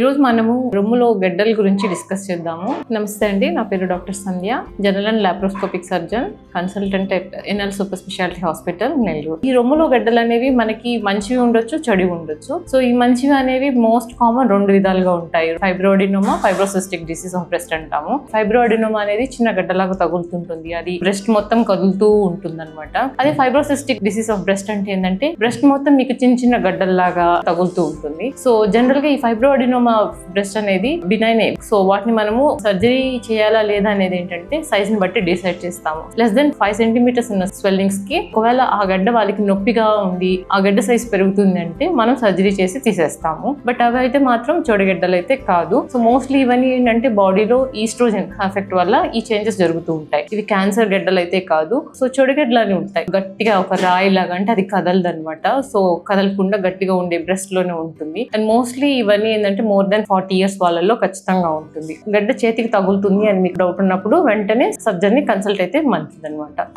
ఈరోజు మనము రొమ్ములో గడ్డల గురించి డిస్కస్ చేద్దాము. నమస్తే అండి, నా పేరు doctor Sandhya, general and laparoscopic surgeon, consultant at NL super speciality hospital, Nellore. ఈ రొమ్ములో గడ్డలు అనేవి మనకి మంచివి ఉండొచ్చు, చెడు ఉండొచ్చు. సో ఈ మంచివి అనేవి మోస్ట్ కామన్ రెండు విధాలుగా ఉంటాయి. ఫైబ్రోఅడినోమా, ఫైబ్రోసిస్టిక్ డిసీజ్ ఆఫ్ బ్రెస్ట్ అంటాము. ఫైబ్రోఅడినోమా అనేది చిన్న గడ్డలాగా తగులుతుంటుంది, అది బ్రెస్ట్ మొత్తం కదులుతూ ఉంటుంది అనమాట. అదే ఫైబ్రోసిస్టిక్ డిసీజ్ ఆఫ్ బ్రెస్ట్ అంటే ఏంటంటే బ్రెస్ట్ మొత్తం మీకు చిన్న చిన్న గడ్డల్లాగా తగులుతూ ఉంటుంది. సో జనరల్ గా ఈ ఫైబ్రోఅడినోమా బ్రెస్ట్ అనేది బినైన్. సో వాటిని మనము సర్జరీ చేయాలా లేదా అనేది ఏంటంటే సైజ్ ని బట్టి డిసైడ్ చేస్తాము. లెస్ దెన్ 5 సెంటీమీటర్స్ ఉన్న స్వెల్లింగ్స్ కి ఒకవేళ ఆ గడ్డ వాళ్ళకి నొప్పిగా ఉంది, ఆ గడ్డ సైజ్ పెరుగుతుంది అంటే మనం సర్జరీ చేసి తీసేస్తాము. బట్ అవి అయితే మాత్రం చెడుగడ్డలు అయితే కాదు. సో మోస్ట్లీ ఇవన్నీ ఏంటంటే బాడీలో ఈస్ట్రోజన్ ఎఫెక్ట్ వల్ల ఈ చేంజెస్ జరుగుతూ ఉంటాయి. ఇవి క్యాన్సర్ గడ్డలు అయితే కాదు. సో చెడుగడ్డలు అని ఉంటాయి, గట్టిగా ఒక రాయి లాగా, అంటే అది కదలదు అనమాట. సో కదలకుండా గట్టిగా ఉండే బ్రెస్ట్ లోనే ఉంటుంది. అండ్ మోస్ట్లీ ఇవన్నీ ఏంటంటే మోర్ దెన్ 40 years వాళ్ళలో ఖచ్చితంగా ఉంటుంది. గడ్డ చేతికి తగులుతుంది అని మీకు డౌట్ ఉన్నప్పుడు వెంటనే సర్జన్ ని కన్సల్ట్ అయితే మంచిది అనమాట.